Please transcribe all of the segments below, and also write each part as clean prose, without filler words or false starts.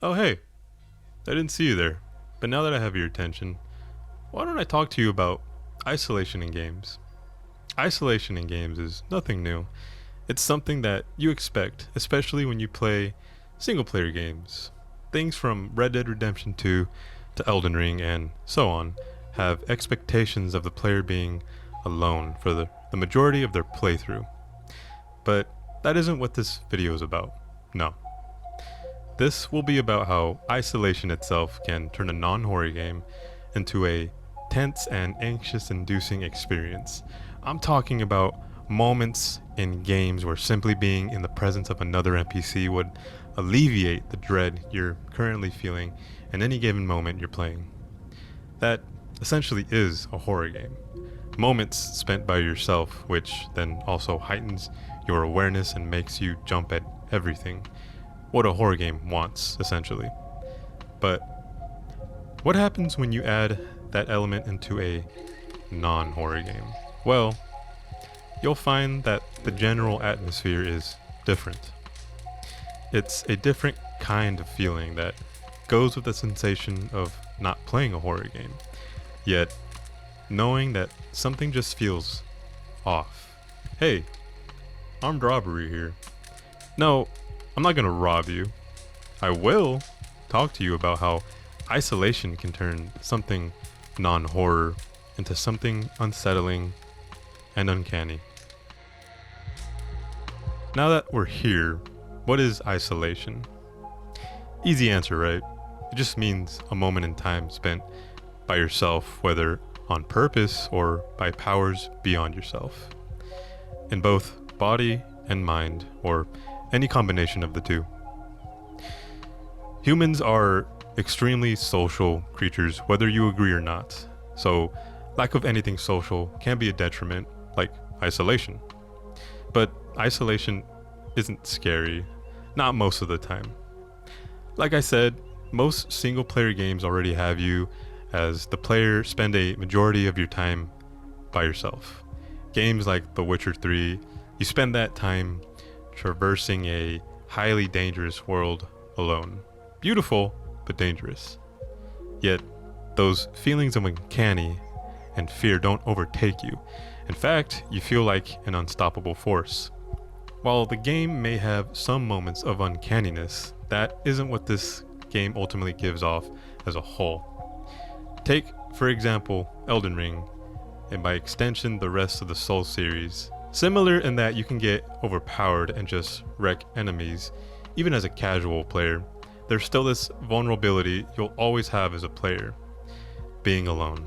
Oh, hey, I didn't see you there. But now that I have your attention, why don't I talk to you about isolation in games? Isolation in games is nothing new. It's something that you expect, especially when you play single player games. Things from Red Dead Redemption 2 to Elden Ring and so on have expectations of the player being alone for the majority of their playthrough. But that isn't what this video is about. No. This will be about how isolation itself can turn a non-horror game into a tense and anxious-inducing experience. I'm talking about moments in games where simply being in the presence of another NPC would alleviate the dread you're currently feeling in any given moment you're playing. That essentially is a horror game. Moments spent by yourself, which then also heightens your awareness and makes you jump at everything. What a horror game wants, essentially. But what happens when you add that element into a non-horror game? Well, you'll find that the general atmosphere is different. It's a different kind of feeling that goes with the sensation of not playing a horror game, yet knowing that something just feels off. Hey, armed robbery here. No, I'm not gonna rob you. I will talk to you about how isolation can turn something non-horror into something unsettling and uncanny. Now that we're here, what is isolation? Easy answer, right? It just means a moment in time spent by yourself, whether on purpose or by powers beyond yourself, in both body and mind, or any combination of the two. Humans are extremely social creatures, whether you agree or not. So, lack of anything social can be a detriment, like isolation. But isolation isn't scary, not most of the time. Like I said, most single player games already have you as the player spend a majority of your time by yourself. Games like The Witcher 3, you spend that time traversing a highly dangerous world alone. Beautiful, but dangerous. Yet, those feelings of uncanny and fear don't overtake you. In fact, you feel like an unstoppable force. While the game may have some moments of uncanniness, that isn't what this game ultimately gives off as a whole. Take, for example, Elden Ring, and by extension the rest of the Soul series. Similar in that you can get overpowered and just wreck enemies, even as a casual player. There's still this vulnerability you'll always have as a player, being alone.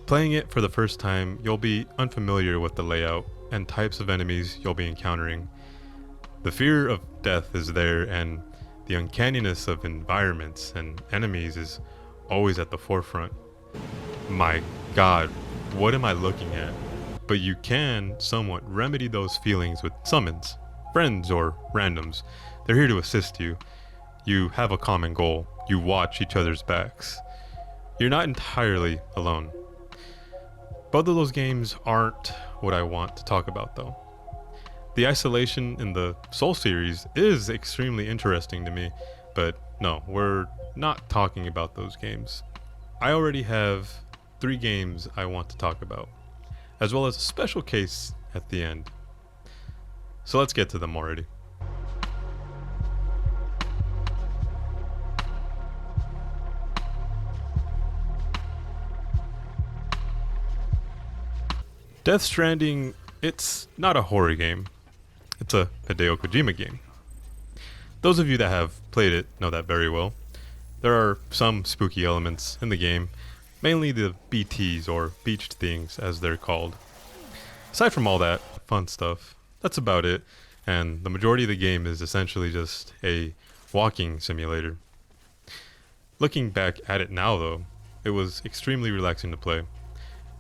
Playing it for the first time, you'll be unfamiliar with the layout and types of enemies you'll be encountering. The fear of death is there, and the uncanniness of environments and enemies is always at the forefront. My god, what am I looking at? But you can somewhat remedy those feelings with summons, friends or randoms. They're here to assist you. You have a common goal. You watch each other's backs. You're not entirely alone. Both of those games aren't what I want to talk about though. The isolation in the Soul series is extremely interesting to me, but no, we're not talking about those games. I already have 3 games I want to talk about, as well as a special case at the end. So let's get to them already. Death Stranding, it's not a horror game. It's a Hideo Kojima game. Those of you that have played it know that very well. There are some spooky elements in the game, mainly the BTs or beached things as they're called. Aside from all that fun stuff, that's about it, and the majority of the game is essentially just a walking simulator. Looking back at it now though, it was extremely relaxing to play.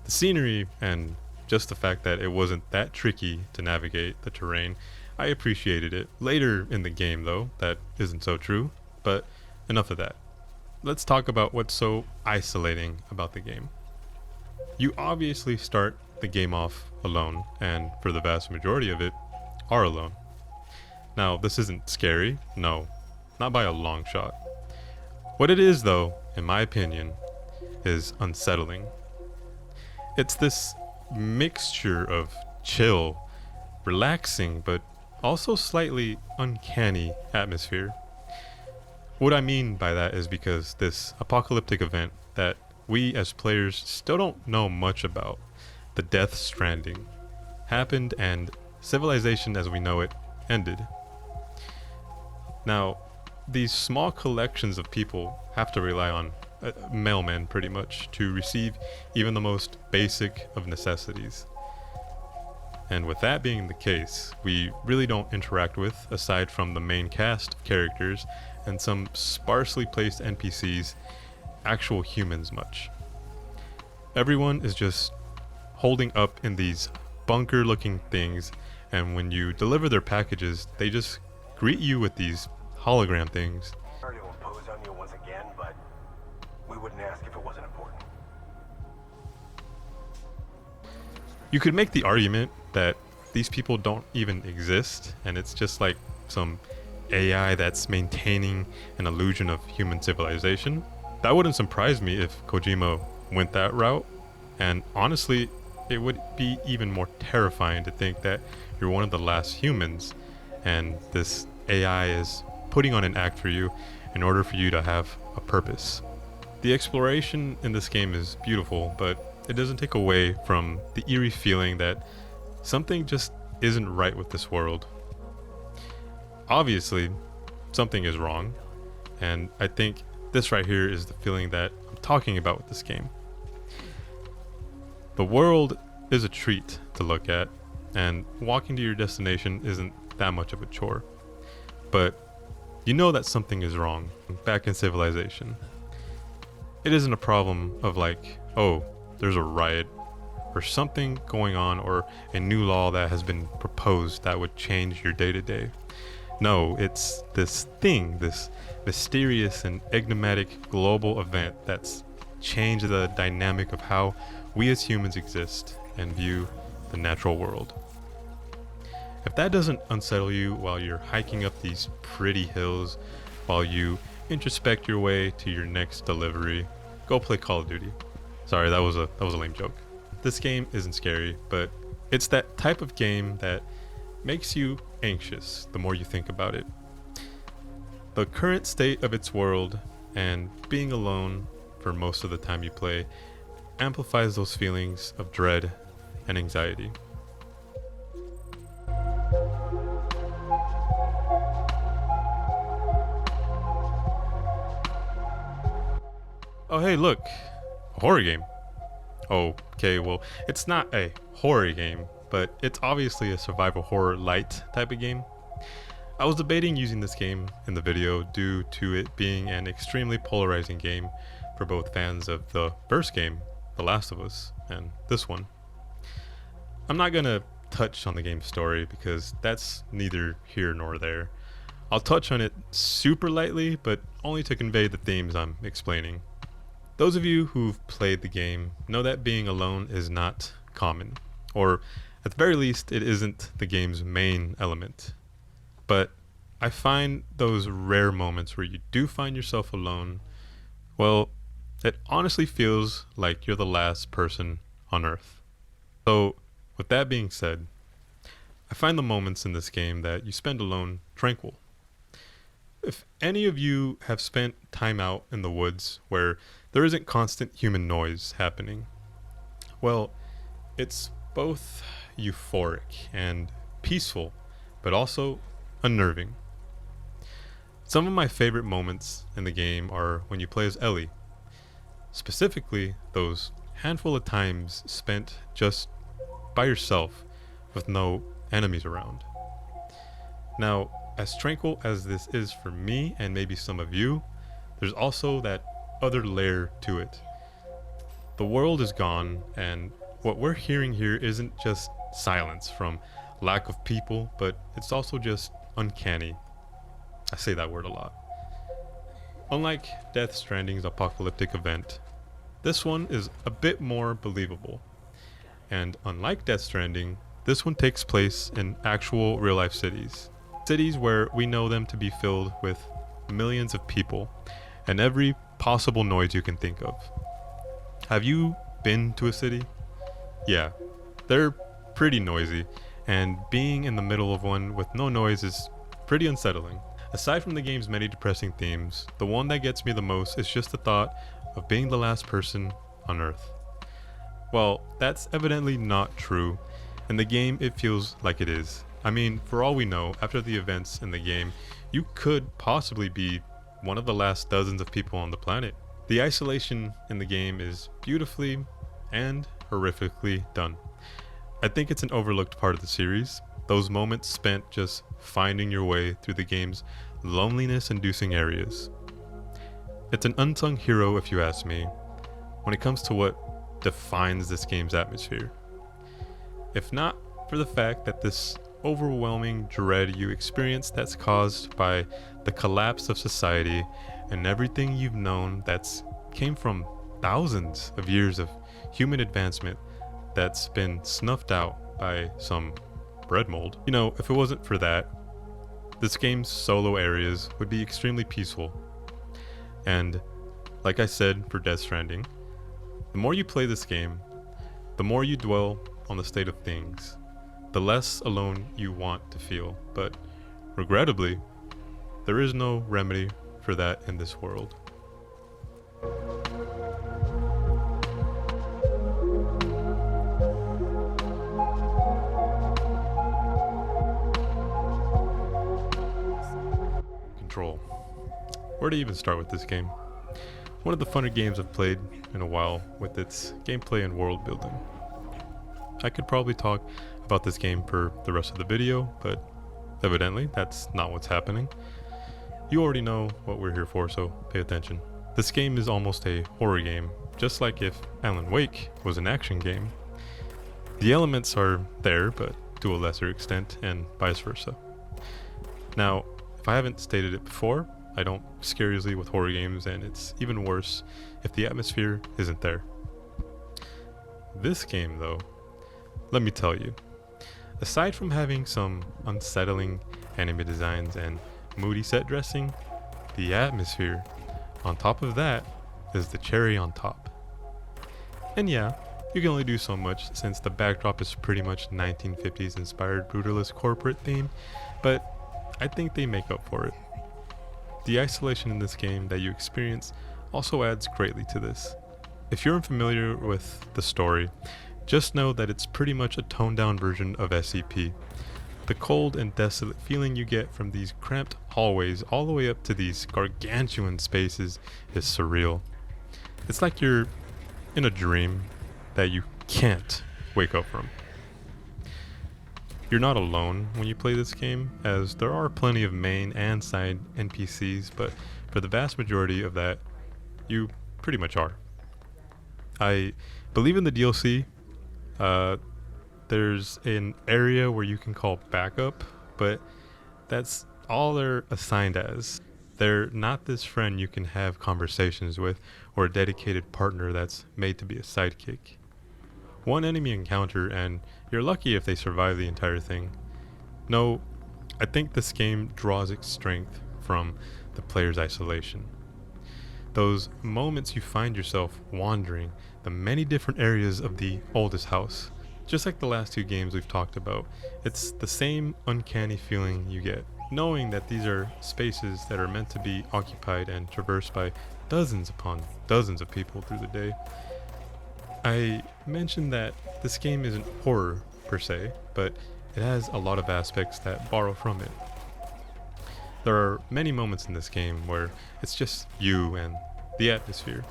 The scenery and just the fact that it wasn't that tricky to navigate the terrain, I appreciated it. Later in the game though, that isn't so true, but enough of that. Let's talk about what's so isolating about the game. You obviously start the game off alone, and for the vast majority of it, are alone. Now, this isn't scary, no. not by a long shot. What it is, though, in my opinion, is unsettling. It's this mixture of chill, relaxing, but also slightly uncanny atmosphere. What I mean by that is because this apocalyptic event that we as players still don't know much about, the Death Stranding, happened and civilization as we know it ended. Now, these small collections of people have to rely on mailmen pretty much to receive even the most basic of necessities. And with that being the case, we really don't interact with, aside from the main cast of characters and some sparsely placed NPCs, actual humans much. Everyone is just holding up in these bunker looking things, and when you deliver their packages, they just greet you with these hologram things. Sorry to impose on you once again, but we wouldn't ask if it wasn't important. You could make the argument that these people don't even exist, and it's just like some AI that's maintaining an illusion of human civilization. That wouldn't surprise me if Kojima went that route, and honestly, it would be even more terrifying to think that you're one of the last humans, and this AI is putting on an act for you in order for you to have a purpose. The exploration in this game is beautiful, but it doesn't take away from the eerie feeling that something just isn't right with this world. Obviously, something is wrong, and I think this right here is the feeling that I'm talking about with this game. The world is a treat to look at, and walking to your destination isn't that much of a chore. But you know that something is wrong back in civilization. It isn't a problem of like, oh, there's a riot or something going on or a new law that has been proposed that would change your day to day. No, it's this thing, this mysterious and enigmatic global event that's changed the dynamic of how we as humans exist and view the natural world. If that doesn't unsettle you while you're hiking up these pretty hills, while you introspect your way to your next delivery, go play Call of Duty. Sorry, that was a lame joke. This game isn't scary, but it's that type of game that makes you anxious the more you think about it. The current state of its world and being alone for most of the time you play amplifies those feelings of dread and anxiety. Oh hey, look, a horror game. Okay, well, it's not a horror game, but it's obviously a survival horror light type of game. I was debating using this game in the video due to it being an extremely polarizing game for both fans of the first game, The Last of Us, and this one. I'm not gonna touch on the game's story because that's neither here nor there. I'll touch on it super lightly, but only to convey the themes I'm explaining. Those of you who've played the game know that being alone is not common, or at the very least, it isn't the game's main element. But I find those rare moments where you do find yourself alone, well, it honestly feels like you're the last person on Earth. So, with that being said, I find the moments in this game that you spend alone tranquil. If any of you have spent time out in the woods where there isn't constant human noise happening, well, it's both euphoric and peaceful, but also unnerving. Some of my favorite moments in the game are when you play as Ellie. Specifically, those handful of times spent just by yourself with no enemies around. Now, as tranquil as this is for me and maybe some of you, there's also that other layer to it. The world is gone, and what we're hearing here isn't just silence from lack of people, but it's also just uncanny. I say that word a lot. Unlike Death Stranding's apocalyptic event, this one is a bit more believable. And unlike Death Stranding, this one takes place in actual real-life cities. Cities where we know them to be filled with millions of people and every possible noise you can think of. Have you been to a city? Yeah, they're pretty noisy, and being in the middle of one with no noise is pretty unsettling. Aside from the game's many depressing themes, the one that gets me the most is just the thought of being the last person on Earth. Well, that's evidently not true. In the game, it feels like it is. I mean, for all we know, after the events in the game, you could possibly be one of the last dozens of people on the planet. The isolation in the game is beautifully and horrifically done. I think it's an overlooked part of the series, those moments spent just finding your way through the game's loneliness-inducing areas. It's an unsung hero if you ask me, when it comes to what defines this game's atmosphere. If not for the fact that this overwhelming dread you experience that's caused by the collapse of society and everything you've known that's came from thousands of years of human advancement that's been snuffed out by some bread mold. You know, if it wasn't for that, this game's solo areas would be extremely peaceful. And like I said for Death Stranding, the more you play this game, the more you dwell on the state of things, the less alone you want to feel. But regrettably, there is no remedy for that in this world. Control. Where to even start with this game? One of the funner games I've played in a while with its gameplay and world building. I could probably talk about this game for the rest of the video, but evidently that's not what's happening. You already know what we're here for, so pay attention. This game is almost a horror game, just like if Alan Wake was an action game. The elements are there, but to a lesser extent, and vice versa. Now, if I haven't stated it before, I don't scare easily with horror games, and it's even worse if the atmosphere isn't there. This game, though, let me tell you, aside from having some unsettling enemy designs and moody set dressing, the atmosphere, on top of that, is the cherry on top. And yeah, you can only do so much since the backdrop is pretty much 1950s inspired brutalist corporate theme, but I think they make up for it. The isolation in this game that you experience also adds greatly to this. If you're unfamiliar with the story, just know that it's pretty much a toned down version of SCP. The cold and desolate feeling you get from these cramped hallways all the way up to these gargantuan spaces is surreal. It's like you're in a dream that you can't wake up from. You're not alone when you play this game, as there are plenty of main and side NPCs, but for the vast majority of that, you pretty much are. I believe in the DLC, there's an area where you can call backup, but that's all they're assigned as. They're not this friend you can have conversations with, or a dedicated partner that's made to be a sidekick. One enemy encounter and you're lucky if they survive the entire thing. No, I think this game draws its strength from the player's isolation. Those moments you find yourself wandering the many different areas of the oldest house. Just like the last two games we've talked about, it's the same uncanny feeling you get, knowing that these are spaces that are meant to be occupied and traversed by dozens upon dozens of people through the day. I mentioned that this game isn't horror per se, but it has a lot of aspects that borrow from it. There are many moments in this game where it's just you and the atmosphere.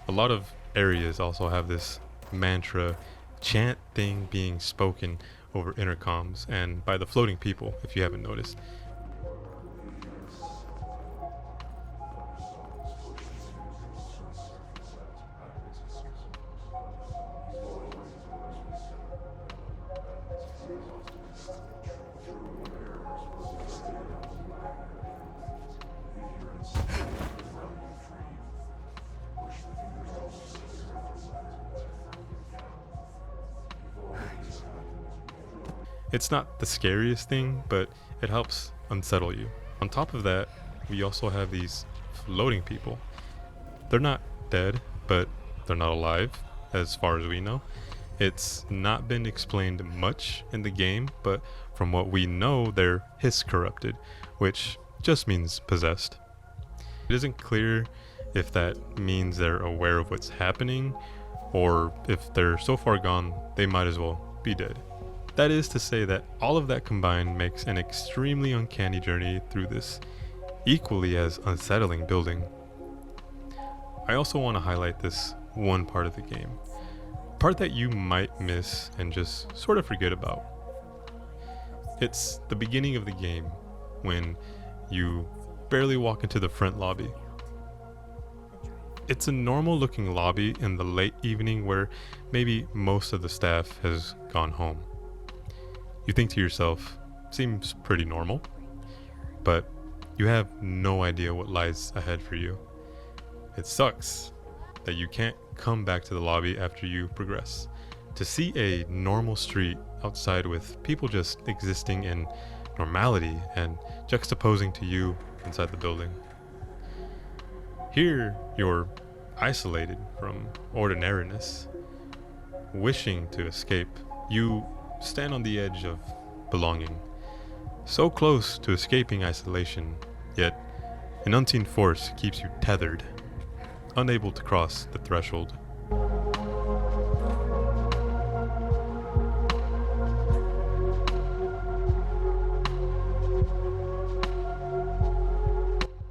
A lot of areas also have this mantra chant thing being spoken over intercoms and by the floating people, if you haven't noticed. It's not the scariest thing, but it helps unsettle you. On top of that, we also have these floating people. They're not dead, but they're not alive, as far as we know. It's not been explained much in the game, but from what we know, they're hiss corrupted, which just means possessed. It isn't clear if that means they're aware of what's happening, or if they're so far gone, they might as well be dead. That is to say that all of that combined makes an extremely uncanny journey through this equally as unsettling building. I also want to highlight this one part of the game, part that you might miss and just sort of forget about. It's the beginning of the game when you barely walk into the front lobby. It's a normal looking lobby in the late evening where maybe most of the staff has gone home. You think to yourself, seems pretty normal, but you have no idea what lies ahead for you. It sucks that you can't come back to the lobby after you progress. To see a normal street outside with people just existing in normality and juxtaposing to you inside the building. Here, you're isolated from ordinariness, wishing to escape. You stand on the edge of belonging, so close to escaping isolation, yet an unseen force keeps you tethered, unable to cross the threshold.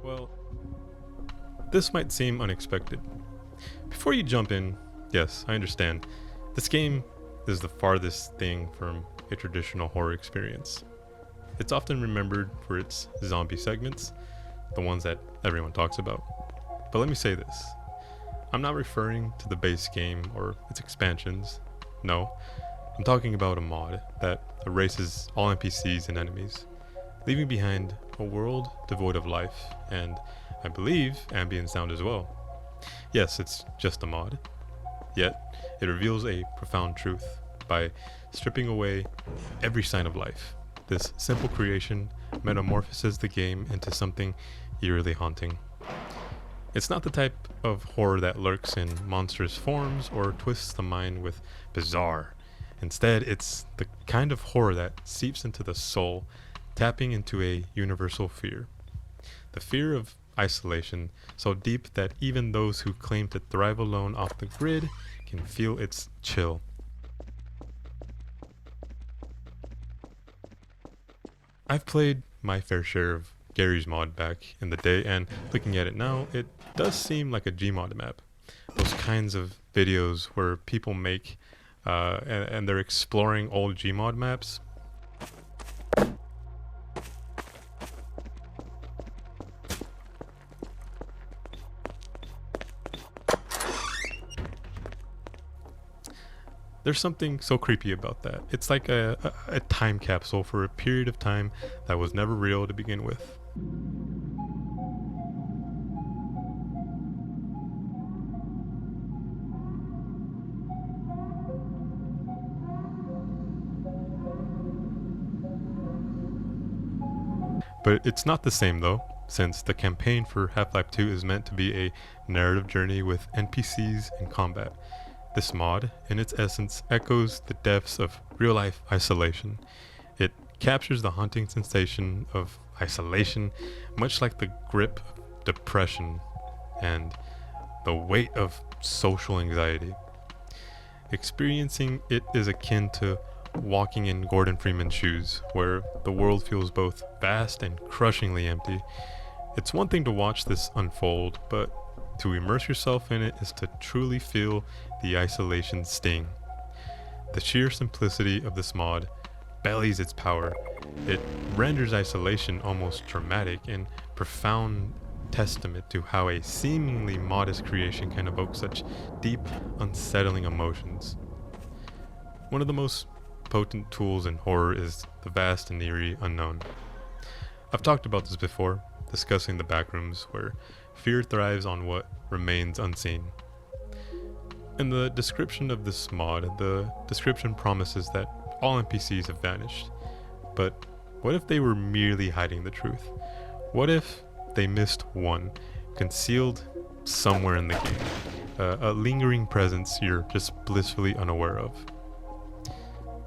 Well, this might seem unexpected. Before you jump in, yes, I understand. This game is the farthest thing from a traditional horror experience. It's often remembered for its zombie segments, the ones that everyone talks about. But let me say this. I'm not referring to the base game or its expansions. No, I'm talking about a mod that erases all NPCs and enemies, leaving behind a world devoid of life and, I believe, ambient sound as well. Yes, it's just a mod. Yet, it reveals a profound truth by stripping away every sign of life. This simple creation metamorphoses the game into something eerily haunting. It's not the type of horror that lurks in monstrous forms or twists the mind with bizarre. Instead, it's the kind of horror that seeps into the soul, tapping into a universal fear. The fear of isolation, so deep that even those who claim to thrive alone off the grid can feel its chill. I've played my fair share of Gary's mod back in the day, and looking at it now, it does seem like a Gmod map. Those kinds of videos where people make and they're exploring old Gmod maps. There's something so creepy about that. It's like a time capsule for a period of time that was never real to begin with. But it's not the same though, since the campaign for Half-Life 2 is meant to be a narrative journey with NPCs and combat. This mod, in its essence, echoes the depths of real-life isolation. It captures the haunting sensation of isolation, much like the grip of depression and the weight of social anxiety. Experiencing it is akin to walking in Gordon Freeman's shoes, where the world feels both vast and crushingly empty. It's one thing to watch this unfold, but to immerse yourself in it is to truly feel the isolation sting. The sheer simplicity of this mod bellies its power. It renders isolation almost dramatic and profound testament to how a seemingly modest creation can evoke such deep, unsettling emotions. One of the most potent tools in horror is the vast and eerie unknown. I've talked about this before, discussing the backrooms, where fear thrives on what remains unseen. In the description of this mod, the description promises that all NPCs have vanished. But what if they were merely hiding the truth? What if they missed one, concealed somewhere in the game. A lingering presence you're just blissfully unaware of.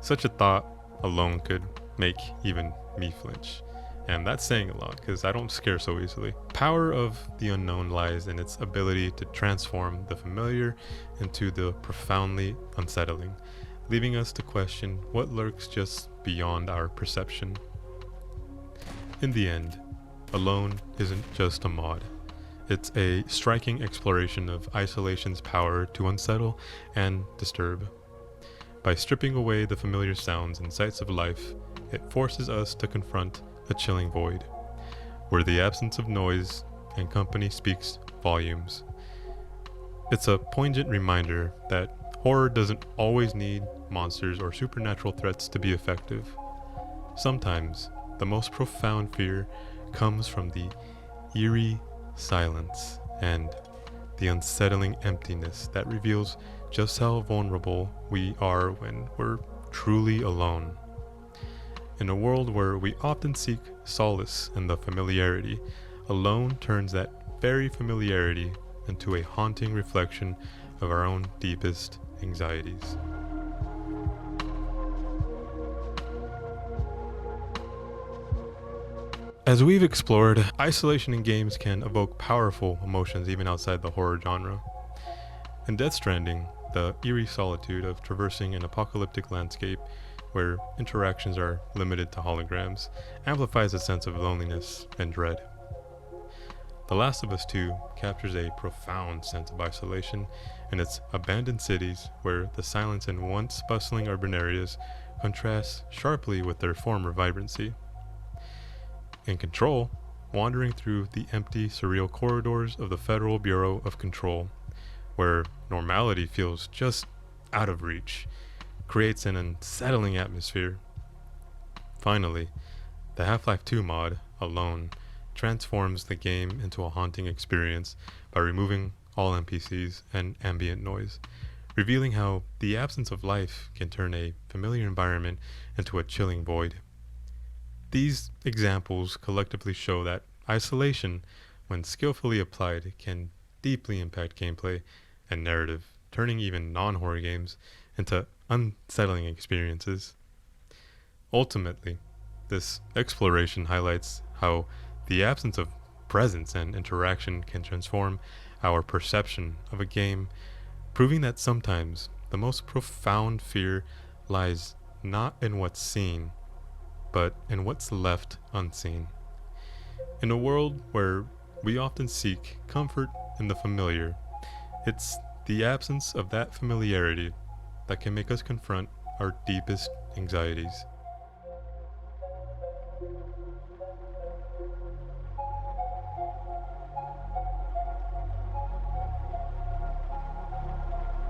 Such a thought alone could make even me flinch. And that's saying a lot, because I don't scare so easily. Power of the unknown lies in its ability to transform the familiar into the profoundly unsettling, leaving us to question what lurks just beyond our perception. In the end, Alone isn't just a mod. It's a striking exploration of isolation's power to unsettle and disturb. By stripping away the familiar sounds and sights of life, it forces us to confront a chilling void, where the absence of noise and company speaks volumes. It's a poignant reminder that horror doesn't always need monsters or supernatural threats to be effective. Sometimes, the most profound fear comes from the eerie silence and the unsettling emptiness that reveals just how vulnerable we are when we're truly alone. In a world where we often seek solace in the familiarity, Alone turns that very familiarity into a haunting reflection of our own deepest anxieties. As we've explored, isolation in games can evoke powerful emotions even outside the horror genre. In Death Stranding, the eerie solitude of traversing an apocalyptic landscape where interactions are limited to holograms amplifies a sense of loneliness and dread. The Last of Us 2 captures a profound sense of isolation in its abandoned cities where the silence in once bustling urban areas contrasts sharply with their former vibrancy. In Control, wandering through the empty, surreal corridors of the Federal Bureau of Control, where normality feels just out of reach, creates an unsettling atmosphere. Finally, the Half-Life 2 mod, Alone, transforms the game into a haunting experience by removing all NPCs and ambient noise, revealing how the absence of life can turn a familiar environment into a chilling void. These examples collectively show that isolation, when skillfully applied, can deeply impact gameplay and narrative, turning even non-horror games into unsettling experiences. Ultimately, this exploration highlights how the absence of presence and interaction can transform our perception of a game, proving that sometimes the most profound fear lies not in what's seen, but in what's left unseen. In a world where we often seek comfort in the familiar, it's the absence of that familiarity that can make us confront our deepest anxieties.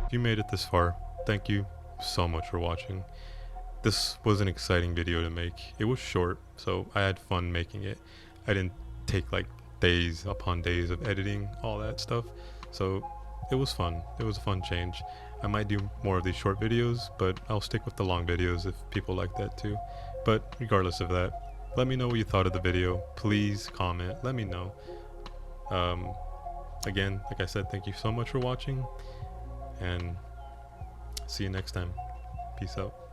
If you made it this far, thank you so much for watching. This was an exciting video to make. It was short, so I had fun making it. I didn't take like days upon days of editing, all that stuff. So it was fun. It was a fun change. I might do more of these short videos, but I'll stick with the long videos if people like that too. But regardless of that, let me know what you thought of the video. Please comment, let me know. Again, like I said, thank you so much for watching, and see you next time. Peace out.